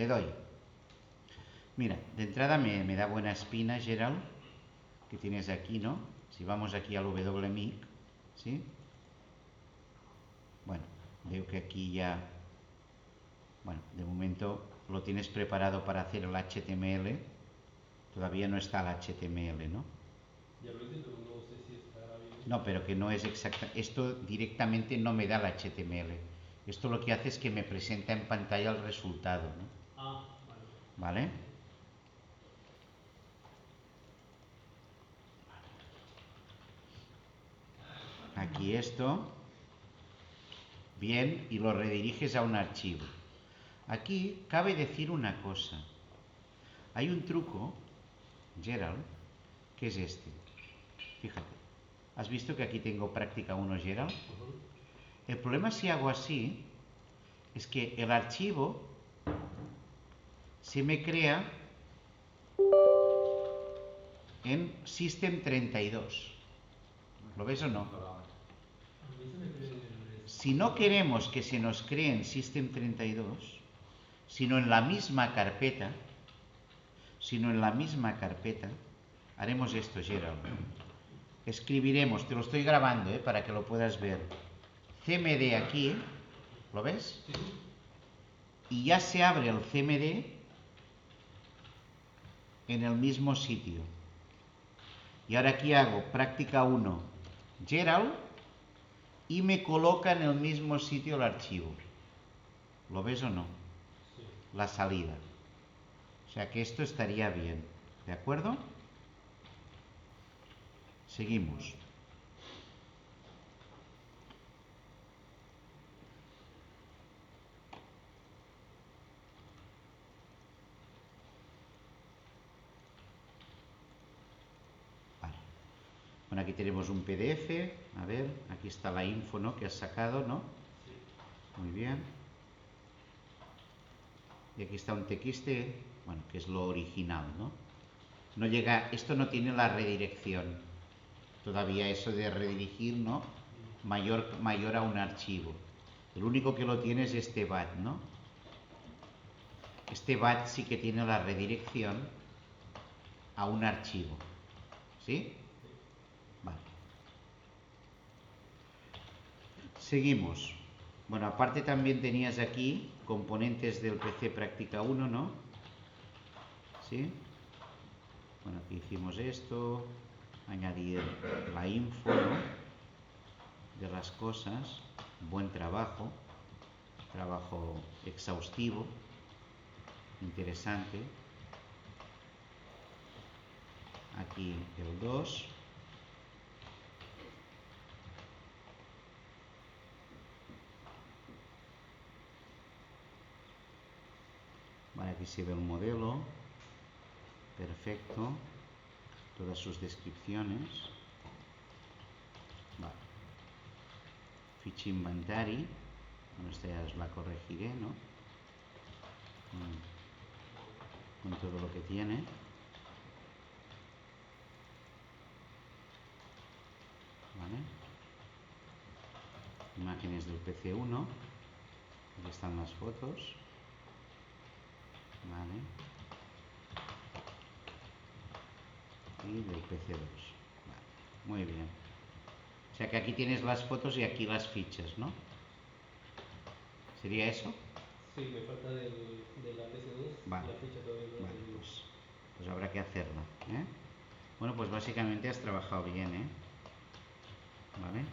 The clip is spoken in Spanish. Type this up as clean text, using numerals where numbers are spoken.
Le doy. Mira, de entrada me da buena espina, Gerald, que tienes aquí, ¿no? Si vamos aquí al WMIC, ¿sí? Bueno, veo que aquí ya, bueno, de momento lo tienes preparado para hacer el HTML. Todavía no está el HTML, ¿no? Ya lo hice, pero no sé si estará bien. No, pero que no es exacta. Esto directamente no me da el HTML. Esto lo que hace es que me presenta en pantalla el resultado, ¿no? Ah, vale. ¿Vale? Aquí esto. Bien, y lo rediriges a un archivo. Aquí cabe decir una cosa. Hay un truco, Gerald, que es este. Fíjate. ¿Has visto que aquí tengo práctica 1, Gerald? El problema si hago así es que el archivo se me crea en System32. ¿Lo ves o no? A mí se me cree en el Si no queremos que se nos cree en System32, sino en la misma carpeta, haremos esto, Gerald. Escribiremos, te lo estoy grabando, para que lo puedas ver. CMD aquí, ¿lo ves? Sí, sí. Y ya se abre el CMD en el mismo sitio. Y ahora aquí hago práctica 1, Gerald, y me coloca en el mismo sitio el archivo. ¿Lo ves o no? Sí. La salida. O sea que esto estaría bien. ¿De acuerdo? Seguimos. Vale. Bueno, aquí tenemos un PDF. A ver, aquí está la info, ¿no? Que has sacado, ¿no? Sí. Muy bien. Y aquí está un TXT, bueno, que es lo original, ¿no? No llega, esto no tiene la redirección. Todavía eso de redirigir, ¿no? Mayor a un archivo. El único que lo tiene es este BAT, ¿no? Este BAT sí que tiene la redirección a un archivo. ¿Sí? Vale. Seguimos. Bueno, aparte también tenías aquí componentes del PC Práctica 1, ¿no? ¿Sí? Bueno, aquí hicimos esto, añadir la info, ¿no? De las cosas, buen trabajo, trabajo exhaustivo, interesante. Aquí el 2. Vale, aquí se ve el modelo, perfecto, todas sus descripciones. Vale. Ficha inventari, bueno, esta ya os la corregiré, ¿no? Con todo lo que tiene. ¿Vale? Imágenes del PC1, aquí están las fotos. ¿Vale? Y del PC2. Vale. Muy bien. O sea que aquí tienes las fotos y aquí las fichas, ¿no? ¿Sería eso? Sí, me falta de la PC2 Vale. la ficha todavía no la Vale, termino. pues habrá que hacerla, ¿eh? Bueno, pues básicamente has trabajado bien, ¿eh? ¿Vale?